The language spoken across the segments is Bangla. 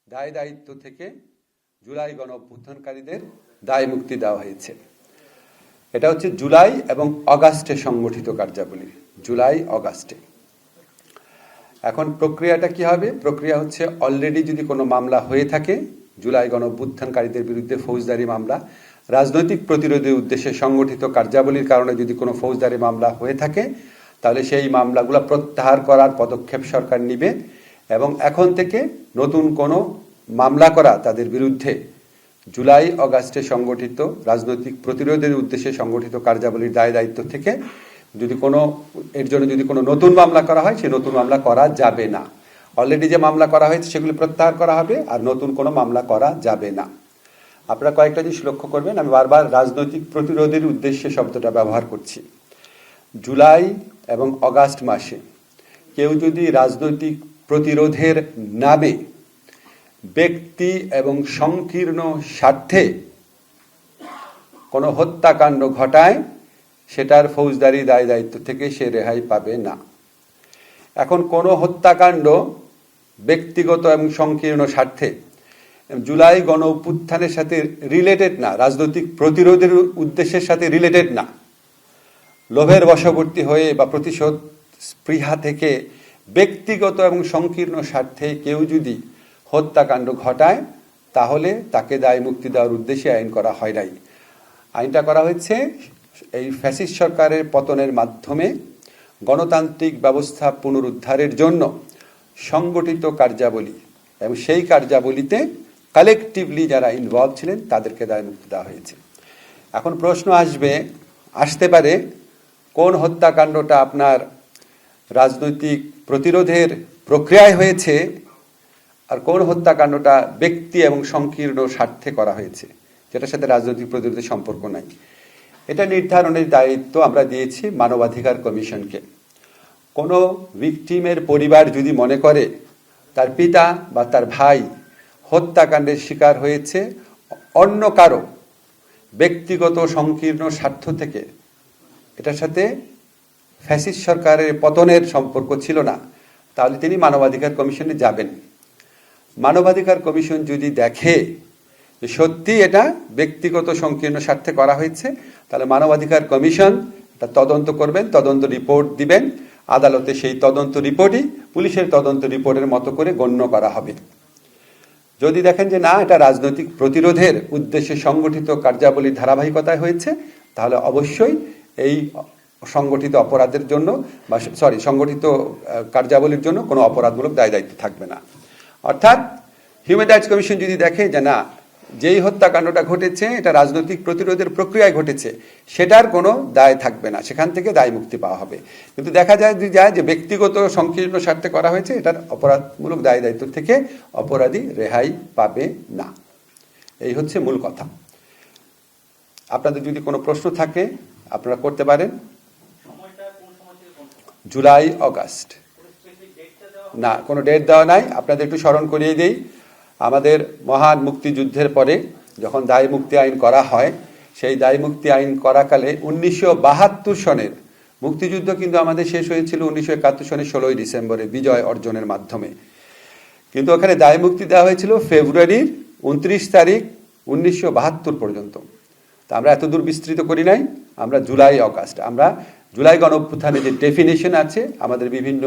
দায় দায়িত্ব থেকে জুলাই গণ অভ্যুত্থানকারীদের দায় মুক্তি দেওয়া হয়েছে। এটা হচ্ছে জুলাই এবং অগাস্টে সংগঠিত কার্যাবলী, জুলাই অগাস্টে। এখন প্রক্রিয়াটা কি হবে? প্রক্রিয়া হচ্ছে অলরেডি যদি কোনো মামলা হয়ে থাকে, জুলাই গণ অভ্যুত্থানকারীদের বিরুদ্ধে ফৌজদারি মামলা, রাজনৈতিক প্রতিরোধের উদ্দেশ্যে সংগঠিত কার্যাবলীর কারণে যদি কোনো ফৌজদারি মামলা হয়ে থাকে, তাহলে সেই মামলাগুলো প্রত্যাহার করার পদক্ষেপ সরকার নিবে এবং এখন থেকে নতুন কোনো মামলা করা তাদের বিরুদ্ধে জুলাই অগাস্টে সংগঠিত রাজনৈতিক প্রতিরোধের উদ্দেশ্যে সংগঠিত কার্যাবলীর দায় দায়িত্ব থেকে এর জন্য যদি কোনো নতুন মামলা করা হয়, সে নতুন মামলা করা যাবে না। অলরেডি যে মামলা করা হয়েছে সেগুলি প্রত্যাহার করা হবে, আর নতুন কোনো মামলা করা যাবে না। আপনারা কয়েকটা জিনিস লক্ষ্য করবেন, আমি বারবার রাজনৈতিক প্রতিরোধের উদ্দেশ্যে শব্দটা ব্যবহার করছি। জুলাই এবং অগাস্ট মাসে কেউ যদি রাজনৈতিক প্রতিরোধের নামে ব্যক্তি এবং সংকীর্ণ স্বার্থে কোনো হত্যাকাণ্ড ঘটায়, সেটার ফৌজদারি দায় দায়িত্ব থেকে সে রেহাই পাবে না। এখন কোনো হত্যাকাণ্ড ব্যক্তিগত এবং সংকীর্ণ স্বার্থে জুলাই গণ অভ্যুত্থানের সাথে রিলেটেড না, রাজনৈতিক প্রতিরোধের উদ্দেশ্যের সাথে রিলেটেড না, লোভের বশবর্তী হয়ে বা প্রতিশোধ স্পৃহা থেকে ব্যক্তিগত এবং সংকীর্ণ স্বার্থে কেউ যদি হত্যাকাণ্ড ঘটায়, তাহলে তাকে দায় মুক্তি দেওয়ার উদ্দেশ্যে আইন করা হয় নাই। আইনটা করা হয়েছে এই ফ্যাসিস্ট সরকারের পতনের মাধ্যমে গণতান্ত্রিক ব্যবস্থা পুনরুদ্ধারের জন্য সংগঠিত কার্যাবলী, এবং সেই কার্যাবলীতে কালেকটিভলি যারা ইনভলভ ছিলেন তাদেরকে দায় মুক্তি দেওয়া হয়েছে। এখন প্রশ্ন আসতে পারে, কোন হত্যাকাণ্ডটা আপনার রাজনৈতিক প্রতিরোধের প্রক্রিয়ায় হয়েছে আর কোন হত্যাকাণ্ডটা ব্যক্তি এবং সংকীর্ণ স্বার্থে করা হয়েছে, যেটার সাথে রাজনৈতিক প্রতিরোধের সম্পর্ক নাই। এটা নির্ধারণের দায়িত্ব আমরা দিয়েছি মানবাধিকার কমিশনকে। কোনো ভিকটিমের পরিবার যদি মনে করে তার পিতা বা তার ভাই হত্যাকাণ্ডের শিকার হয়েছে অন্য কারো ব্যক্তিগত সংকীর্ণ স্বার্থ থেকে, এটার সাথে ফ্যাসিস্ট সরকারের পতনের সম্পর্ক ছিল না, তাহলে তিনি মানবাধিকার কমিশনে যাবেন। মানবাধিকার কমিশন যদি দেখে যে সত্যি এটা ব্যক্তিগত সংকীর্ণ স্বার্থে করা হয়েছে, তাহলে মানবাধিকার কমিশন এটা তদন্ত করবেন, তদন্ত রিপোর্ট দিবেন আদালতে। সেই তদন্ত রিপোর্টই পুলিশের তদন্ত রিপোর্টের মতো করে গণ্য করা হবে। যদি দেখেন যে না, এটা রাজনৈতিক প্রতিরোধের উদ্দেশ্যে সংগঠিত কার্যাবলীর ধারাবাহিকতায় হয়েছে, তাহলে অবশ্যই এই সংগঠিত অপরাধের জন্য সংগঠিত কার্যাবলীর জন্য কোনো অপরাধমূলক দায় দায়িত্ব থাকবে না। অর্থাৎ হিউম্যান রাইটস কমিশন যদি দেখে যে না, যেই হত্যাকাণ্ডটা ঘটেছে এটা রাজনৈতিক প্রতিরোধের প্রক্রিয়ায় ঘটেছে, সেটার কোনো দায় থাকবে না, সেখান থেকে দায় মুক্তি পাওয়া হবে। কিন্তু দেখা যায় যে ব্যক্তিগত সংকীর্ণ স্বার্থে করা হয়েছে, এটার অপরাধমূলক দায় দায়িত্ব থেকে অপরাধী রেহাই পাবে না। এই হচ্ছে মূল কথা। আপনাদের যদি কোনো প্রশ্ন থাকে আপনারা করতে পারেন। জুলাই অগাস্ট না, কোনো ডেট দেওয়া নাই। আপনাদের একটু স্মরণ করিয়ে দিই, আমাদের মহান মুক্তিযুদ্ধের পরে যখন দায় মুক্তি আইন করা হয়, সেই দায় মুক্তি আইন করাকালে 1972 সনের মুক্তিযুদ্ধ কিন্তু আমাদের শেষ হয়েছিল 1971 সনের 16 ডিসেম্বরে বিজয় অর্জনের মাধ্যমে। কিন্তু ওখানে দায় মুক্তি দেওয়া হয়েছিল ফেব্রুয়ারির 29 তারিখ 1972 পর্যন্ত। তা আমরা এত দূর বিস্তৃত করি নাই, আমরা জুলাই অগাস্ট, আমরা জুলাই গণ অভ্যুত্থানের যে ডেফিনেশন আছে আমাদের বিভিন্ন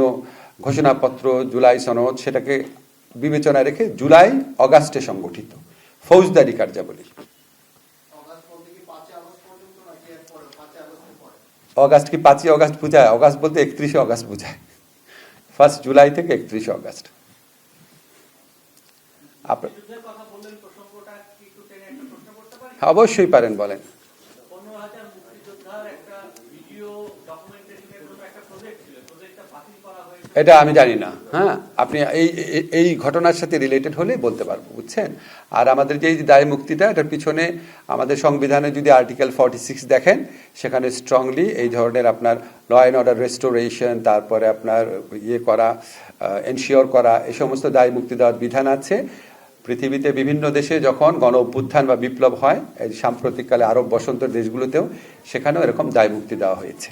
ঘোষণাপত্র, জুলাই সনদ, সেটাকে বিবেচনায় রেখে জুলাই অগাস্টে সংগঠিত ফৌজদারি কার্যাবলী। অগাস্ট কি 5 অগাস্ট বোঝায়? অগাস্ট বলতে 31 অগাস্ট বোঝায়। 1 জুলাই থেকে 31 অগাস্ট। অবশ্যই পারেন, বলেন। এটা আমি জানি না। হ্যাঁ, আপনি এই ঘটনার সাথে রিলেটেড হলে বলতে পারবো, বুঝছেন। আর আমাদের যে দায় মুক্তিটা, এটার পিছনে আমাদের সংবিধানে যদি আর্টিকেল 46 দেখেন, সেখানে স্ট্রংলি এই ধরনের আপনার ল অ্যান্ড অর্ডার রেস্টোরেশন, তারপরে আপনার এনশিওর করা, এই সমস্ত দায় মুক্তি দেওয়ার বিধান আছে। পৃথিবীতে বিভিন্ন দেশে যখন গণ অভ্যুত্থান বা বিপ্লব হয়, এই সাম্প্রতিককালে আরব বসন্তের দেশগুলোতেও, সেখানেও এরকম দায় মুক্তি দেওয়া হয়েছে।